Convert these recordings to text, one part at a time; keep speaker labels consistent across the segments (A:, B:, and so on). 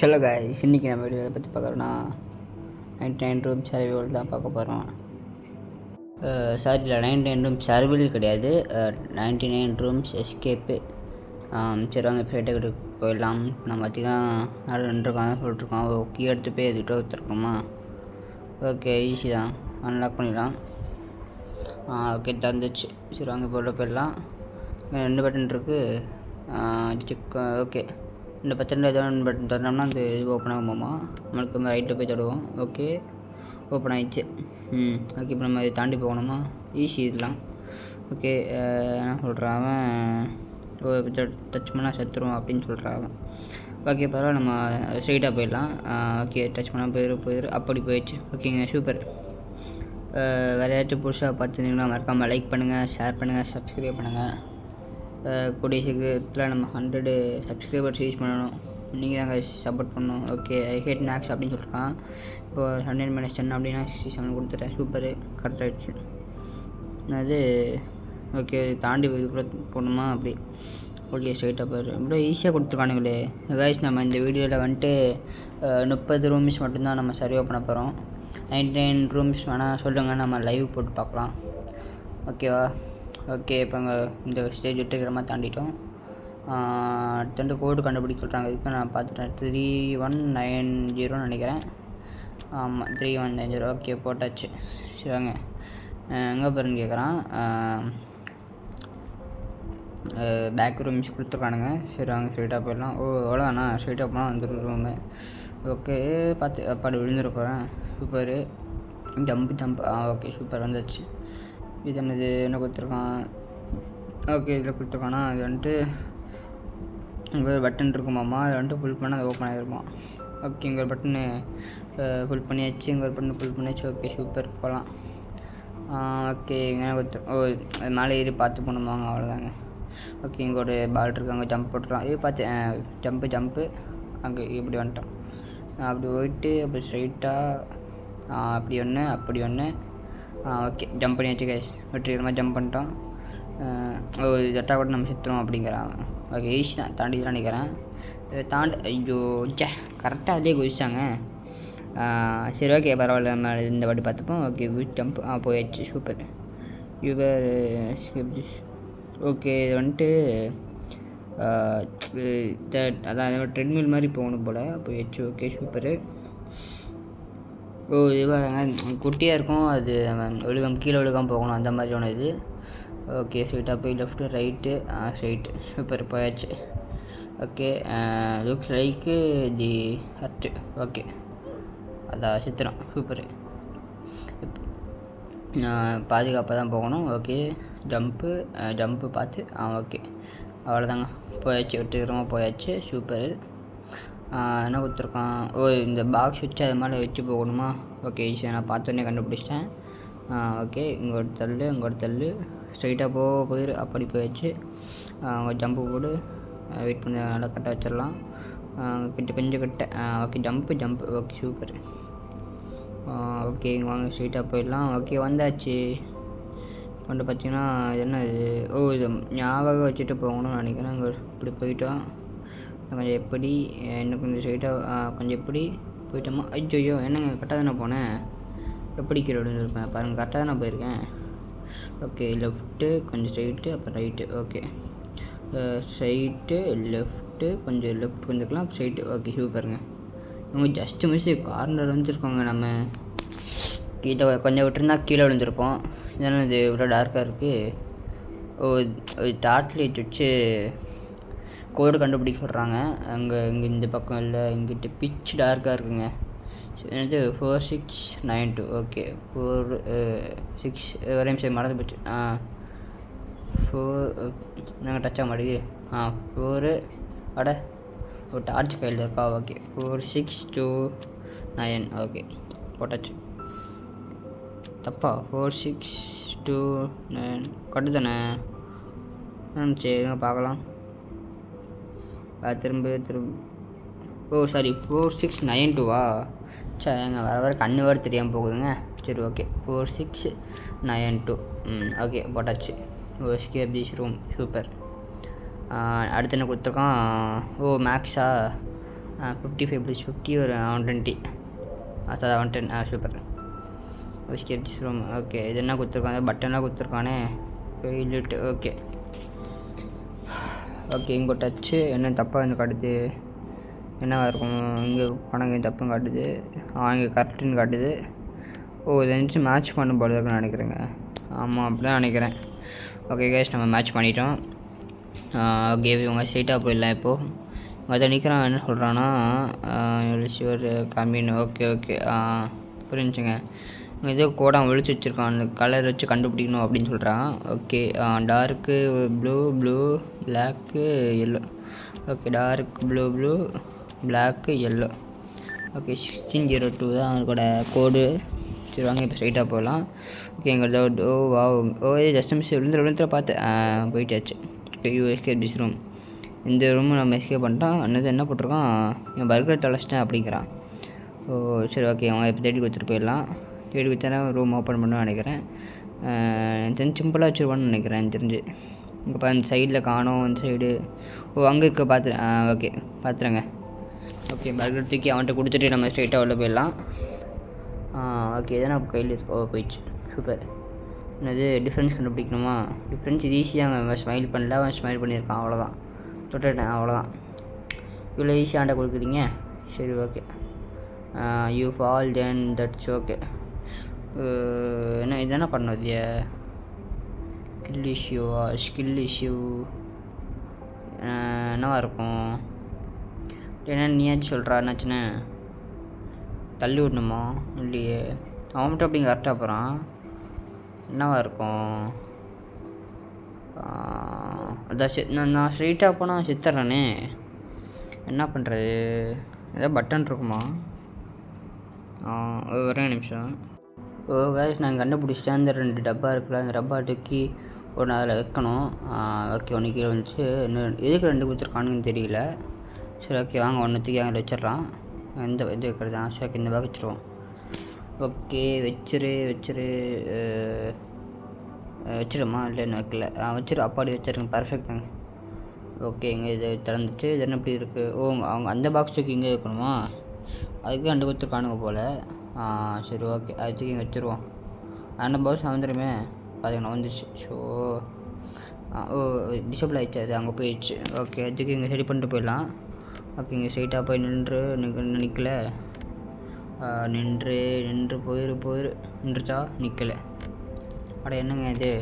A: Hello guys, இன்றைக்கி நம்ம video பற்றி பார்க்குறோன்னா 99 ரூம் சர்வைவல் தான் பார்க்க போகிறோம். இல்லை 99 ரூம் சர்வைவல் கிடையாது, 99 ரூம்ஸ் எஸ்கேப்பு. சரி வாங்க ஃப்ளைட்டை போயிடலாம். நம்ம பார்த்திங்கன்னா நாடு நின்றுருக்காங்க சொல்லிட்டுருக்கோம். கீ எடுத்து போய் அது விட்டுருக்கோமா? ஓகே, ஈஸி தான், அன்லாக் பண்ணிடலாம். ஓகே, தந்துச்சு. சரி வாங்க இப்போ உள்ள போயிடலாம். 2 பட்டன் இருக்குது. ஓகே, இந்த 10 பட்டன் தரணும்னா அந்த இது ஓப்பன் ஆகுமாம்மா. நம்மளுக்கு ரைட்டில் போய் தடுவோம். ஓகே, ஓப்பன் ஆகிடுச்சு. ஓகே, இப்போ நம்ம இதை தாண்டி போகணுமா? ஈஸி இதெல்லாம். ஓகே, என்ன சொல்கிறான் அவன், டச் பண்ணால் செத்துருவோம் அப்படின்னு சொல்கிறான் அவன். ஓகே, பரவாயில்ல, நம்ம ஸ்ட்ரெயிட்டாக போயிடலாம். ஓகே, டச் பண்ணால் போயிரு அப்படி போயிடுச்சு. ஓகேங்க, சூப்பர். வேறு ஏதாச்சும் புதுசாக பார்த்துருந்தீங்கன்னா மறக்காமல் லைக் பண்ணுங்கள், ஷேர் பண்ணுங்கள், சப்ஸ்கிரைப் பண்ணுங்கள். கூடிய சீக்கிரத்தில் நம்ம 100 சப்ஸ்கிரைபர்ஸ் யூஸ் பண்ணணும். நீங்கள் தாங்க சப்போர்ட் பண்ணணும். ஓகே, ஐ ஹேட் மேக்ஸ் அப்படின்னு சொல்கிறான். இப்போது 100 - 10 அப்படின்னா 67 கொடுத்துட்டேன். சூப்பரு, கரெக்டாகிடுச்சு. அது ஓகே, தாண்டி இதுக்குள்ளே போகணுமா? அப்படி ஓகே, ஸ்ட்ரைட்டாக போயிரு. இவ்வளோ ஈஸியாக கொடுத்துருக்கானுங்களே கைஸ். நம்ம இந்த வீடியோவில் வந்துட்டு 30 ரூம்ஸ் மட்டும்தான் நம்ம சர்வே பண்ண போகிறோம். 99 ரூம்ஸ் வேணால் சொல்லுங்கள், நம்ம லைவ் போட்டு பார்க்கலாம். ஓகேவா? ஓகே, இப்போ அங்கே இந்த ஸ்டேஜ் விட்டுக்கிற மாதிரி தாண்டிட்டோம். அடுத்த கோடு கண்டுபிடிக்க சொல்கிறாங்க. இதுக்கு நான் பார்த்துட்டேன். 3190 நினைக்கிறேன். ஆமாம், 3190. ஓகே, போட்டாச்சு. சரி வாங்க, எங்கே போகிறேன்னு கேட்குறான். பேக் ரூம்ஸ் கொடுத்துருக்கானுங்க. சரி வாங்க, ஸ்ட்ரைட்டாக போயிடலாம். அவ்வளோதாண்ணா, ஸ்ட்ரைட்டாக போனால் வந்துடும் ரூமு. ஓகே, பார்த்து அப்பாடு விழுந்துட போகிறேன். Super, jump. ஓகே, சூப்பர், வந்துச்சு. இது என்னது, என்ன கொடுத்துருக்கான்? ஓகே, இதில் கொடுத்துருக்கானா? அது வந்துட்டு இங்கே ஒரு பட்டன் இருக்குமாம்மா. அதை வந்துட்டு ஃபுல் பண்ணால் அது ஓப்பன் ஆகிருமா. ஓகே, இங்கே ஒரு பட்டனு ஃபுல் பண்ணியாச்சு, இங்கே ஒரு பட்டன் ஃபுல் பண்ணியாச்சு. ஓகே, சூப்பர், போகலாம். ஓகே, இங்கே அது மேலே ஏறி பார்த்து போகணுமாங்க, அவ்வளோதாங்க. ஓகே, இங்கே ஒரு பால் இருக்குது, அங்கே ஜம்ப் போட்டுக்கலாம். இது பார்த்து ஜம்ப்பு அங்கே இப்படி வந்துட்டோம். அப்படி போயிட்டு அப்படி ஸ்ட்ரைட்டாக அப்படி ஒன்று. ஓகே, ஜம்ப் பண்ணியாச்சு கைஸ். வெற்றிகரமாக ஜம்ப் பண்ணிட்டோம். ஜட்டா கூட நம்ம செத்துறோம் அப்படிங்கிறான். ஓகே, ஈஸி தான், தாண்டிதான் நினைக்கிறேன். ஐயோ கரெக்டாக அதிலே குதிச்சிட்டாங்க. சரி ஓகே, பரவாயில்ல, நம்ம இந்த வாட்டி பார்த்துப்போம். Okay, good jump. போயாச்சு, சூப்பர். Your skip. ஓகே, இது வந்துட்டு அதான் ட்ரெட்மில் மாதிரி போகணும் போல். போயாச்சு. Okay, super. இதுவாங்க குட்டியாக இருக்கும், அது கீழே விழுகாமல் போகணும், அந்த மாதிரியான இது. ஓகே, ஸ்ட்ரைட்டாக போய் லெஃப்ட்டு ரைட்டு ஸ்ட்ரைட்டு. சூப்பர், போயாச்சு. ஓகே, லுக்ஸ் லைக்கு தி ஹர்ட்டு. ஓகே, அதான் சித்திரம். சூப்பரு, பாதுகாப்பாக தான் போகணும். ஓகே, ஜம்ப்பு பார்த்து. ஓகே, அவ்வளோதாங்க, போயாச்சு. வெற்றிகரமாக போயாச்சு. சூப்பரு. என்ன கொடுத்துருக்கான்? இந்த பாக்ஸ் வச்சு அது மேலே வச்சு போகணுமா? ஓகே, ஈஸியாக நான் பார்த்தோன்னே கண்டுபிடிச்சிட்டேன். ஓகே, இங்கே ஒரு தள்ளு ஸ்ட்ரைட்டாக போயிரு அப்படி போயிடுச்சு. அவங்க ஜம்ப்பு போடு, வெயிட் பண்ணி நல்லா கட்ட வச்சிடலாம். கொஞ்சம் கிட்ட. Okay, jump. Okay, super. Okay, இங்கே வாங்க, ஸ்ட்ரைட்டாக போயிடலாம். ஓகே, வந்தாச்சு. கொண்டு பார்த்தீங்கன்னா என்ன இது? இது ஞாபகம் வச்சுட்டு போகணும்னு நினைக்கிறேன். இங்கே இப்படி போயிட்டோம். கொஞ்சம் எப்படி இன்னும் கொஞ்சம் ஸ்ட்ரைட்டாக கொஞ்சம் எப்படி போயிட்டோமா? ஐயோ, என்னங்க கரெக்டாக தானே போனேன். எப்படி கீழே விழுந்துருப்பேன் பாருங்கள், கரெக்டாக தானே போயிருக்கேன். ஓகே, லெஃப்ட்டு கொஞ்சம் ஸ்ட்ரைட்டு, அப்புறம் ரைட்டு. ஓகே, ஸ்ட்ரைட்டு லெஃப்ட்டு கொஞ்சம் இருக்கலாம், ஸ்ட்ரைட்டு. ஓகே, சூப்பருங்க. இவங்க ஜஸ்ட்டு மிஸ் கார்னர் வந்துருக்கோங்க. நம்ம கீழே கொஞ்சம் விட்டுருந்தா கீழே விழுந்திருப்போம். இதனால் இது இவ்வளோ டார்க்காக இருக்குது. டார்ச் லைட் வச்சு கோடு கண்டுபிடிக்க சொல்கிறாங்க. இங்கே இந்த பக்கம் இல்லை, இங்கிட்ட பிச் டார்க்காக இருக்குங்க. என்னது 4692. ஓகே, 46 ஒரே நிமிஷம் மறந்து போச்சு. 4 நாங்கள் டச் ஆக மாட்டேங்குது. 4 ஒரு டார்ச் கையில் இருக்கா? ஓகே, 4629. ஓகே, போட்டாச்சு. தப்பா? 4629 கட்டு தானே? சரிங்க, பார்க்கலாம். திரும்ப சாரி, 4692வா? சரிங்க, வர கண்ணு வேறு தெரியாமல் போகுதுங்க. சரி, ஓகே, 4692. ஓகே, போட்டாச்சு. Escape this room. சூப்பர். அடுத்து என்ன கொடுத்துருக்கான்? மேக்ஸா? 55 + 50 ஒரு 120. அதான் 110. சூப்பர். Escape room. ஓகே, இது என்ன கொடுத்துருக்காங்க? பட்டன்லாம் கொடுத்துருக்கானே. டொய்லெட். Okay okay. இங்கே டச்சு என்ன தப்பாக எனக்கு காட்டுது? என்னவா இருக்கும்? இங்கே பணம் தப்புன்னு காட்டுது. இங்கே கரெக்டுன்னு காட்டுது. இதை இருந்துச்சு மேட்ச் பண்ண போல இருக்குன்னு நினைக்கிறேங்க. ஆமாம், அப்படி தான் நினைக்கிறேன். ஓகே கேஸ், நம்ம மேட்ச் பண்ணிட்டோம். ஓகே, இவங்க ஸ்ட்ரைட்டாக போயிடலாம். இப்போது அதை நிற்கிறான். என்ன சொல்கிறான்னா ஷுவர் கம்மின்னு. ஓகே ஓகே புரிஞ்சுங்க. ஏதோ கோடாக ஒழிச்சு வச்சுருக்கான், அந்த கலர் வச்சு கண்டுபிடிக்கணும் அப்படின்னு சொல்கிறான். Okay, dark blue black yellow. Okay, dark blue black yellow. Okay, 1602 தான் அவங்களோட கோடு. சரி வாங்க, இப்போ ஸ்ட்ரைட்டாக போகலாம். ஓகே, எங்களோட ஜஸ்ட் மிஸ் விழுந்துற பார்த்தேன். போயிட்டாச்சு. Okay, escape this room. இந்த ரூமு நம்ம எஸ்கேப் பண்ணிட்டோம். என்னது என்ன போட்டிருக்கான்? என் பர்கர் தொலைச்சிட்டேன் அப்படிங்கிறான். சரி ஓகே, அவங்க இப்போ தேடி கொடுத்துட்டு போயிடலாம். தேடி கொடுத்தா ரூம் ஓப்பன் பண்ணணும்னு நினைக்கிறேன். தெரிஞ்சு சிம்பிளாக வச்சுருவான்னு நினைக்கிறேன் எனக்கு தெரிஞ்சு. இங்கே அந்த சைடில் காணோம். அந்த சைடு அங்கே இருக்க பார்த்துறேன். ஓகே பார்த்துறேங்க. ஓகே, பர்கர் தூக்கி அவன்கிட்ட கொடுத்துட்டு நம்ம ஸ்ட்ரைட்டாக உள்ள போயிடலாம். ஓகே, எதனா கையில் போயிடுச்சு. சூப்பர். என்னது டிஃப்ரென்ஸ் கண்டுபிடிக்கணுமா? டிஃப்ரென்ஸ் இது ஈஸியாக. அவன் ஸ்மைல் பண்ணல, அவன் ஸ்மைல் பண்ணியிருக்கான், அவ்வளோதான். தொட்டுட்டேன், அவ்வளோதான். இவ்வளோ ஈஸியாண்ட கொடுக்குறீங்க. சரி okay. You fall then that's okay. என்ன இதென்ன பண்ணது? ஸ்கில் இஷ்யூ என்னவா இருக்கும்? என்ன நீயாச்சும் சொல்கிறா? என்னாச்சுன்னு தள்ளி விடணுமா? இல்லையே, அவன் மட்டும் அப்படிங்க கரெக்டாக போகிறான். என்னவா இருக்கும்? அதான் நான் ஸ்ட்ரெயிட்டாக போனால் செத்துட்றானே. என்ன பண்ணுறது? ஏதாவது பட்டன் இருக்குமா? ஒரே நிமிஷம். கைஸ், நான் கண்டுபிடிச்சிட்டேன். அந்த 2 டப்பா இருக்குல்ல, அந்த டப்பா தூக்கி ஒன்று அதில் வைக்கணும். ஓகே, ஒன்று கீழே வந்துச்சு. இன்னும் எதுக்கு 2 கொடுத்துருக்கானுன்னு தெரியல. சரி ஓகே, வாங்க ஒன்று தூக்கி அங்கே வச்சிடலாம். எந்த இது வைக்கிறது? சரி, இந்த பேக் வச்சுருவோம். ஓகே, வச்சிடுமா? இல்லை என்ன வைக்கல. வச்சிரு, அப்பாடி வச்சிருங்க. பர்ஃபெக்ட்டுங்க. ஓகே, இங்கே இது திறந்துச்சு. இது என்ன இப்படி இருக்குது? அவங்க அந்த பாக்ஸ் தூக்கி இங்கே வைக்கணுமா? அதுக்கு 2 கொடுத்துருக்கானுங்க போல். சரி ஓகே, அது தூக்கி இங்கே வச்சுருவோம். அந்த பாக்ஸ் வந்துடுமே. பார்த்தீங்கன்னா வந்துச்சு. ஸோ டிசபிள் ஆகிடுச்சு, அது அங்கே போயிடுச்சு. ஓகே, அதுக்கு இங்கே சரி பண்ணிட்டு போயிடலாம். ஓகே, இங்கே ஸ்ட்ரைட்டாக போய் நிற்கல. நின்று போயிரு நின்றுச்சா? நிற்கலை. அட என்னங்க இது?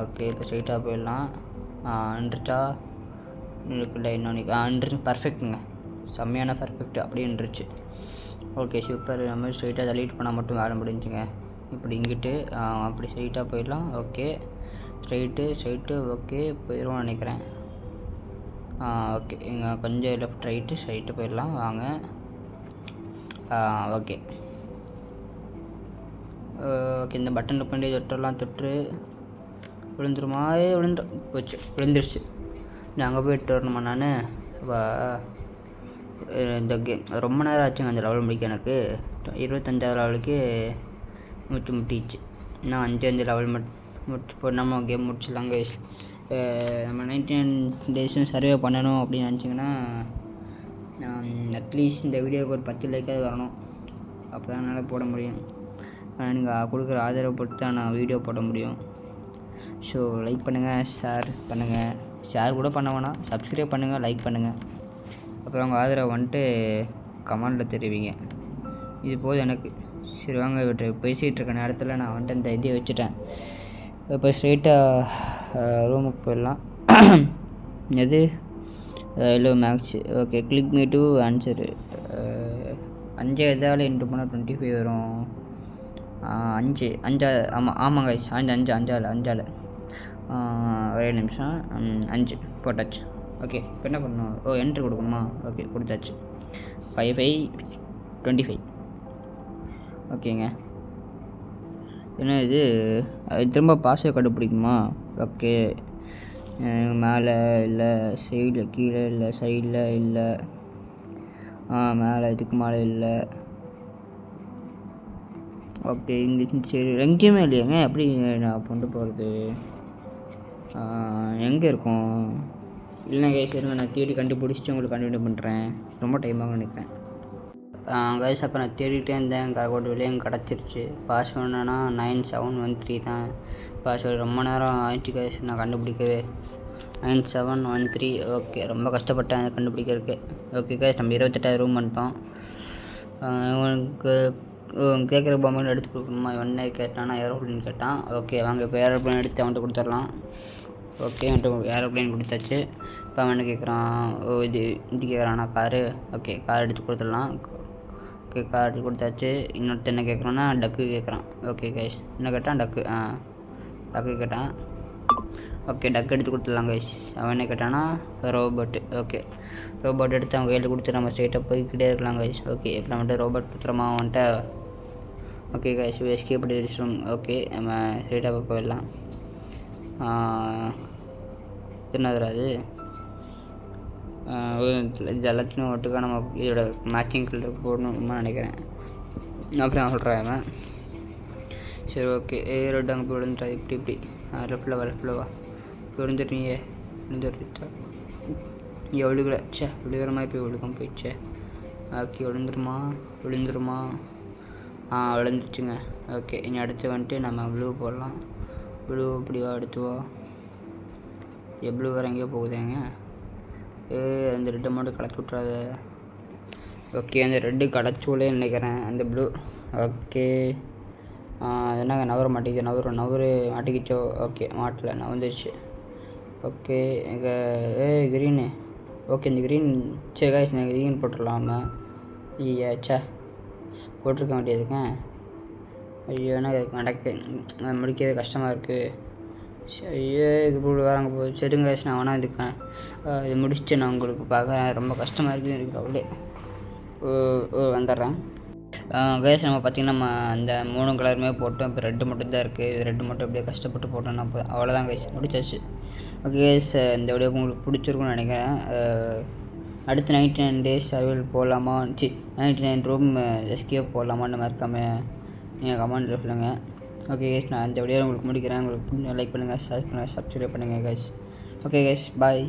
A: ஓகே, இப்போ ஸ்ட்ரைட்டாக போயிடலாம். நின்றுச்சா? நிற்கல. இன்னும் நின்று. பர்ஃபெக்ட்டுங்க, செம்மையான பர்ஃபெக்ட். அப்படியே நின்றுச்சு. Okay super. நம்ம ஸ்ட்ரைட்டாக தள்ளிட்டு போனால் மட்டும் வேலை முடிஞ்சுங்க. இப்படி இங்கிட்டு அப்படி ஸ்ட்ரைட்டாக போயிடலாம். ஓகே, ஸ்ட்ரைட்டு ஓகே போயிடுவோம்னு நினைக்கிறேன். ஓகே, இங்கே கொஞ்சம் லெஃப்ட் ஸ்ட்ரைட்டு போயிடலாம் வாங்க. ஓகே ஓகே, இந்த பட்டனில் பண்ணி தொட்டு விழுந்துருமா? போச்சு, விழுந்துருச்சு. நான் அங்கே போய்ட்டு வரணுமா? நான் இந்த கேம் ரொம்ப நேரம் ஆச்சுங்க அந்த லெவல் முடிக்க. எனக்கு 25வது லெவலுக்கு முட்டிச்சு. இன்னும் 5 லெவல் இப்போ நம்ம கேம் முடிச்சிடலாம் கைஸ். நம்ம 99 டேஸும் சர்வே பண்ணணும் அப்படின்னு நினச்சிங்கன்னா அட்லீஸ்ட் இந்த வீடியோவுக்கு ஒரு 10 லைக்காவது வரணும். அப்போ தான் என்னால் போட முடியும். நீங்கள் கொடுக்குற ஆதரவை பொறுத்து தான் நான் வீடியோ போட முடியும். ஸோ லைக் பண்ணுங்கள், ஷேர் பண்ணுங்கள். ஷேர் கூட பண்ண வேணாம், சப்ஸ்கிரைப் பண்ணுங்கள், லைக் பண்ணுங்கள். அப்புறம் அவங்க ஆதரவை வந்துட்டு கமெண்டில் தெரிவிங்க. இது போதும் எனக்கு. சரி வாங்க, இவற்றை பேசிகிட்டு இருக்க நேரத்தில் நான் வந்துட்டு இந்த இதை வச்சுட்டேன். இப்போ ஸ்ட்ரெயிட்டாக ரூமுக்கு போயிடலாம். எது? Yellow max. Okay, click me to answer. 5 எதால் இன்ட்டு போனால் 25 வரும். 5 ஆமாங்க 5 ஒரே நிமிஷம். 5 போட்டாச்சு. ஓகே, இப்போ என்ன பண்ணணும்? என்ட்ரு கொடுக்கணுமா? ஓகே, கொடுத்தாச்சு. 5 25. ஓகேங்க. என்ன இது? திரும்ப பாஸ்வேர்ட் கண்டுபிடிக்குமா? ஓகே, மேலே இல்லை, சைடில் கீழே இல்லை, சைடில் இல்லை, மேலே இதுக்கு மேலே இல்லை. ஓகே, இங்கே சரி எங்கேயுமே இல்லையாங்க. எப்படி நான் கொண்டு போகிறது? எங்கே இருக்கும்? இல்லைண்ணா கைஸ் இருங்க, நான் தேடி கண்டுபிடிச்சிட்டு உங்களுக்கு கண்டினியூ பண்ணுறேன். ரொம்ப டைம் ஆகும் நினைக்கிறேன். கைஸ் அப்போ நான் தேடிகிட்டே இருந்தேன், ஒரு வெளியும் கிடச்சிருச்சு. பாஸ்வேர்டு என்னன்னா 9713 தான் பாஸ்வேர்டு. ரொம்ப நேரம் ஆயிடுச்சு கைஸ் நான் கண்டுபிடிக்கவே. 9713. ஓகே, ரொம்ப கஷ்டப்பட்டேன் அதை கண்டுபிடிக்கிறதுக்கு. ஓகே கைஸ், நம்ம 28,000 ரூம் பண்ணிட்டோம். உங்களுக்கு கேட்குற பொம்மையில் எடுத்து கொடுக்கணுமா? என்ன கேட்டானா ஏரோப்ளேன் கேட்டான். ஓகே வாங்க இப்போ ஏரோப்ளேன் எடுத்து அவன்கிட்ட கொடுத்துடலாம். ஓகே அவன்கிட்ட ஏரோப்ளேன் கொடுத்தாச்சு. இப்போ அவன் கேட்குறான், இது கேட்குறானா காரு. ஓகே கார் எடுத்து கொடுத்துடலாம். ஓகே கார் எடுத்து கொடுத்தாச்சு. இன்னொருத்த என்ன கேட்குறான்னா டக்கு கேட்குறான். ஓகே கைஸ் என்ன கேட்டான்? டக்கு. டக்கு கேட்டான். ஓகே டக்கு எடுத்து கொடுத்துடலாம் கைஸ். அவன் என்ன கேட்டானா ரோபோட்டு. ஓகே ரோபோட் எடுத்து அவன் கையில் கொடுத்து நம்ம ஸ்ட்ரெயிட்டாக போய்கிட்டே இருக்கலாம் கைஸ். ஓகே இப்போ நம்மகிட்ட ரோபோட் கொடுத்துறமா அவன்கிட்ட. Okay guys escape room. Okay நம்ம ஸ்ட்ரெயிட்டாக போயிடலாம். என்னது இது எல்லாத்தையும் ஒட்டுக்கா நம்ம இதோட மேட்சிங் கலர் போடணும்னு நினைக்கிறேன். அப்படி நான் சொல்கிறேன் அவன். சரி ஓகே ரோடு அங்கே போய் விழுந்துட்டா. இப்படி லெஃப்டில் வா இப்போ விழுந்துட்டீங்க. விழுந்துட்டா விழுகலை. விழுகிறமாதிரி போய் விழுகம் போயிடுச்சே. ஓகே விழுந்துருமா விழுந்துருச்சுங்க. ஓகே இனி அடுத்து வந்துட்டு நம்ம ப்ளூ போடலாம். ப்ளூ இப்படிவா எடுத்துவா. ப்ளூ வேறு எங்கேயோ போகுதுங்க. அந்த ரெட்டை மட்டும் கலச்சி விட்றாத. ஓகே அந்த ரெட்டு கலச்சோலே நினைக்கிறேன் அந்த ப்ளூ. ஓகே என்னங்க நவர மாட்டேங்குது. நவரு மாட்டிக்கிச்சோ. ஓகே மாட்டல நவந்துருச்சு. ஓகே எங்கே க்ரீனு. ஓகே இந்த க்ரீன் சரி காய்ச்சி நாங்கள் க்ரீன் போட்டுடலாமா? ஐயா போட்டிருக்க வேண்டியதுங்க. ஐயோ என்ன நடக்கு முடிக்கவே கஷ்டமாக இருக்குது. ஐயோ இது ப்ளூ வேறு அங்கே போகுது. சரிங்க காய்ச்சி நான் வேணா இது முடிச்சுட்டு நான் உங்களுக்கு பார்க்குறேன். ரொம்ப கஷ்டமாக இருக்குது எனக்கு அப்படியே. வந்துடுறேன் கைஸ். நம்ம பார்த்திங்கன்னா நம்ம அந்த 3 கலருமே போட்டோம். இப்போ ரெட்டு மட்டும் தான் இருக்குது. இது ரெட்டு மட்டும் அப்படியே கஷ்டப்பட்டு போட்டோம்னா அப்போ அவ்வளோதான் கைஸ் முடிச்சாச்சு. ஓகே கைஸ் இந்த வீடியோ உங்களுக்கு பிடிச்சிருக்குன்னு நினைக்கிறேன். அடுத்து 99 days சர்வைவல் போடலாமா? 99 ரூம் எஸ்கேப் போடலாமான்னு மறக்காம நீங்கள் கமெண்ட்டில் சொல்லுங்கள். ஓகே கைஸ் நான் இந்த வீடியோ உங்களுக்கு முடிக்கிறேன். உங்களுக்கு லைக் பண்ணுங்கள், ஷேர் பண்ணுங்கள், சப்ஸ்கிரைப் பண்ணுங்கள் கைஸ். Okay guys bye.